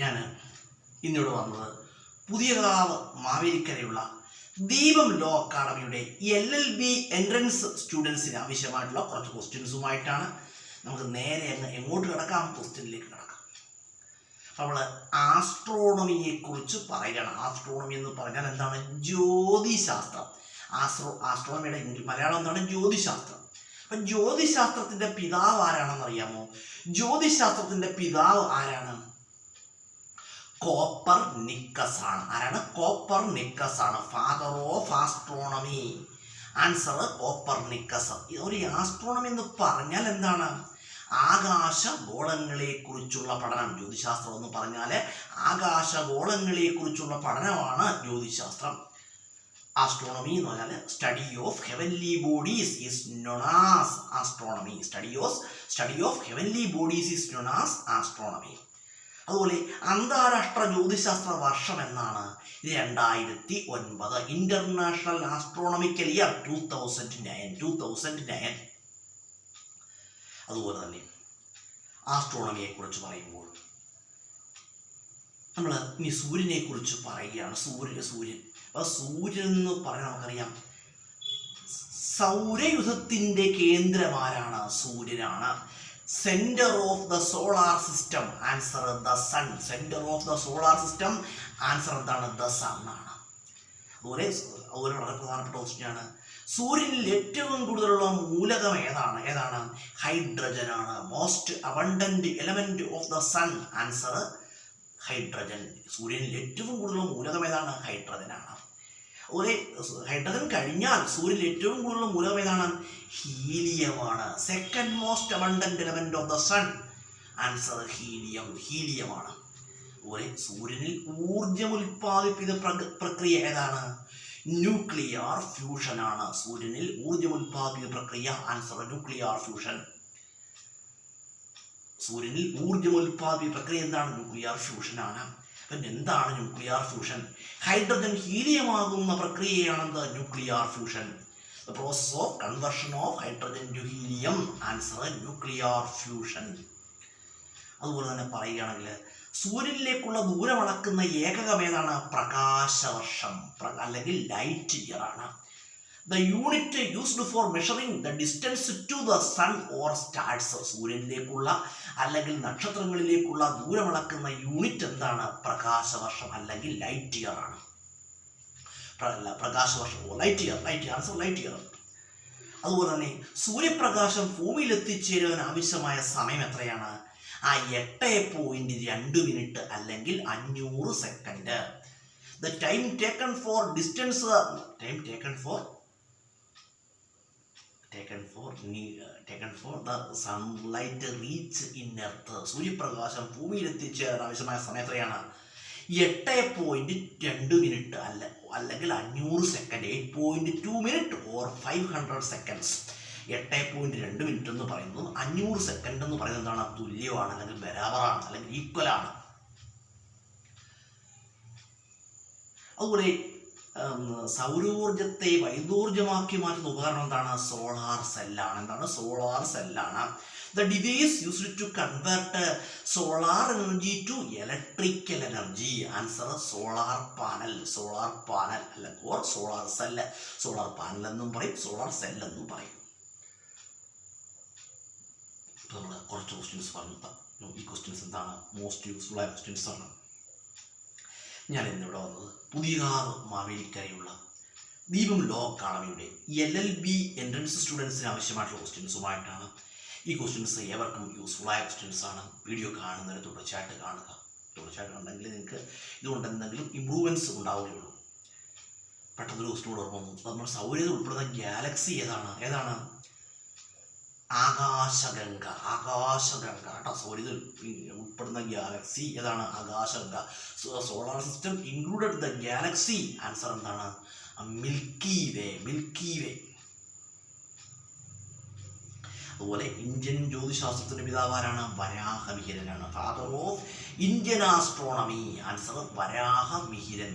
ഞാൻ ഇന്നിവിടെ വന്നത് പുതിയകാവ് മാവേലിക്കരയുള്ള ദീപം ലോ അക്കാഡമിയുടെ LLB എൻട്രൻസ് സ്റ്റുഡൻസിന് ആവശ്യമായിട്ടുള്ള കുറച്ച് ക്വസ്റ്റ്യൻസുമായിട്ടാണ്. നമുക്ക് നേരെ എങ്ങോട്ട് കിടക്കാം? ക്വസ്റ്റ്യനിലേക്ക് കിടക്കാം. നമ്മൾ ആസ്ട്രോണമിയെക്കുറിച്ച് പറയുകയാണ്. ആസ്ട്രോണമി എന്ന് പറഞ്ഞാൽ എന്താണ്? ജ്യോതിശാസ്ത്രം. ആസ്ട്രോണമിയുടെ മലയാളം എന്താണ്? ജ്യോതിശാസ്ത്രം. അപ്പം ജ്യോതിശാസ്ത്രത്തിൻ്റെ പിതാവ് ആരാണെന്ന് അറിയാമോ? ജ്യോതിശാസ്ത്രത്തിൻ്റെ പിതാവ് ആരാണ്? കോപ്പർനിക്കസ് ആണ്. ആരാണ്? കോപ്പർനിക്കസ് ആണ്. Father of astronomy. Answer Copernicus. ഒരു ആസ്ട്രോണമി എന്ന് പറഞ്ഞാൽ എന്താണ്? ആകാശഗോളങ്ങളെക്കുറിച്ചുള്ള പഠനം. ജ്യോതിശാസ്ത്രം എന്ന് പറഞ്ഞാൽ ആകാശഗോളങ്ങളെക്കുറിച്ചുള്ള പഠനമാണ് ജ്യോതിശാസ്ത്രം. ആസ്ട്രോണമി എന്ന് പറഞ്ഞാൽ study of heavenly bodies is known as astronomy. Study of heavenly bodies is known as astronomy. അതുപോലെ അന്താരാഷ്ട്ര ജ്യോതിശാസ്ത്ര വർഷം എന്നാണ്? 2009. International astronomical year 2009. അതുപോലെ തന്നെ ആസ്ട്രോണമിയെക്കുറിച്ച് പറയുമ്പോൾ നമ്മൾ ഇനി സൂര്യനെ കുറിച്ച് പറയുകയാണ്. സൂര്യൻ അപ്പോൾ സൂര്യൻ എന്ന് പറയാൻ നമുക്കറിയാം, സൗരയുധത്തിൻ്റെ കേന്ദ്രമാരാണ്? സൂര്യനാണ്. Centre of the solar system. Answer the sun. Centre of the solar system. Answer എന്താണ്? ദ സൺ ആണ്. അതുപോലെ വളരെ പ്രധാനപ്പെട്ട ക്വസ്റ്റ്യനാണ്. സൂര്യനിൽ ഏറ്റവും കൂടുതലുള്ള മൂലകം ഏതാണ്? ഹൈഡ്രജൻ ആണ്. Most abundant element of the sun. Answer hydrogen. സൂര്യനിൽ ഏറ്റവും കൂടുതലുള്ള മൂലകം ഏതാണ്? ഹൈഡ്രജൻ ആണ്. അതുപോലെ ഹൈഡ്രജൻ കഴിഞ്ഞാൽ സൂര്യനിൽ ഏറ്റവും കൂടുതലുള്ള മൂലകം ഏതാണ്? ഹീലിയമാണ്. Second most abundant element of the sun. Answer ഹീലിയമാണ്. അതുപോലെ സൂര്യനിൽ ഊർജം ഉൽപ്പാദിപ്പിക്കുന്ന പ്രക്രിയ ഏതാണ്? ന്യൂക്ലിയർ ഫ്യൂഷൻ ആണ്. സൂര്യനിൽ ഊർജം ഉൽപ്പാദിപ്പിക്കുന്ന പ്രക്രിയ. Answer nuclear fusion. സൂര്യനിൽ ഊർജം ഉൽപ്പാദിപ്പിക്കുന്ന പ്രക്രിയ എന്താണ്? ന്യൂക്ലിയർ ഫ്യൂഷൻ ആണ്. അപ്പം എന്താണ് ന്യൂക്ലിയർ ഫ്യൂഷൻ? ഹൈഡ്രജൻ ഹീലിയമാകുന്ന പ്രക്രിയയാണെന്ത്? Nuclear fusion. The process of conversion of hydrogen to helium. Answer nuclear fusion. അതുപോലെ തന്നെ പറയുകയാണെങ്കിൽ സൂര്യനിലേക്കുള്ള ദൂരം അളക്കുന്ന ഏകകം ഏതാണ്? പ്രകാശവർഷം അല്ലെങ്കിൽ ലൈറ്റ് ഇയർ ആണ്. The unit used for measuring the distance to the sun or stars. സൂര്യനിലേക്കുള്ള അല്ലെങ്കിൽ നക്ഷത്രങ്ങളിലേക്കുള്ള ദൂരം അളക്കുന്ന യൂണിറ്റ് എന്താണ്? പ്രകാശവർഷം അല്ലെങ്കിൽ ലൈറ്റ് ഇയർ ആണ്. പ്രകാശവർഷം light year. Answer light year. അതുപോലെ തന്നെ സൂര്യപ്രകാശം ഭൂമിയിൽ എത്തിച്ചേരുവാൻ ആവശ്യമായ സമയം എത്രയാണ്? 8.2 അല്ലെങ്കിൽ 500 second. The time taken four distance the sunlight reach in earth. സൂര്യപ്രകാശം ഭൂമിയിൽ എത്തിച്ചേരാൻ ആവശ്യമായ സമയം എത്രയാണ്? 8.2 മിനിറ്റ് അല്ലെങ്കിൽ 500 second. 8.2 minute or 500 seconds. 8.2 minute എന്ന് പറയുന്നത് 500 സെക്കൻഡ് എന്ന് പറയുന്നത് എന്താണ്? തുല്യമാണ് അല്ലെങ്കിൽ ബരാബറാണ് അല്ലെങ്കിൽ ഈക്വലാണ്. അതുപോലെ സൗരോർജത്തെ വൈദ്യോർജമാക്കി മാറ്റുന്ന ഉപകരണം എന്താണ്? സോളാർ സെല്ലാണ്. എന്താണ്? സോളാർ സെല്ലാണ്. The device used to convert solar energy to electrical energy. Answer solar panel അല്ലെങ്കിൽ സോളാർ സെല്ല്. സോളാർ പാനൽ എന്നും പറയും, സോളാർ സെൽ എന്നും പറയും. ഇപ്പോൾ നമ്മൾ കുറച്ച് ക്വസ്റ്റ്യൻസ് പറഞ്ഞു. ഈ ക്വസ്റ്റ്യൻസ് എന്താണ്? മോസ്റ്റ് യൂസ്ഫുൾ ആയ ക്വസ്റ്റ്യൻസ് ആണ്. ഞാൻ ഇന്നിവിടെ വന്നത് പുതിയകാവ് മാവേലിക്കരയുള്ള ദീപം ലോ അക്കാഡമിയുടെ LLB എൻട്രൻസ് സ്റ്റുഡൻസിന് ആവശ്യമായിട്ടുള്ള ക്വസ്റ്റ്യൻസുമായിട്ടാണ്. ഈ ക്വസ്റ്റ്യൻസ് ഏവർക്കും യൂസ്ഫുൾ ആയ ക്വസ്റ്റ്യൻസ് ആണ്. വീഡിയോ കാണുന്നവരെ തുടർച്ചയായിട്ട് കാണുക. തുടർച്ചയായിട്ട് കണ്ടെങ്കിൽ നിങ്ങൾക്ക് ഇതുകൊണ്ട് എന്തെങ്കിലും ഇമ്പ്രൂവ്മെൻറ്റ്സ് ഉണ്ടാവുകയുള്ളൂ. പെട്ടെന്നൊരു ക്വസ്റ്റ്യൻ ഓർമ്മ വന്നു. നമ്മൾ സൗരയിൽ ഉൾപ്പെടുന്ന ഗാലക്സി ഏതാണ്? ആകാശഗംഗ കേട്ടോ. സൗരയിൽ ഉൾപ്പെടുന്ന ഗാലക്സി ഏതാണ്? ആകാശഗംഗ. Solar system included the galaxy. Answer എന്താണ്? Milky way. അതുപോലെ ഇന്ത്യൻ ജ്യോതിശാസ്ത്രത്തിന്റെ പിതാവ് ആരാണ്? വരാഹമിഹിരനാണ്. Father of Indian astronomy. Answer Varahamihira.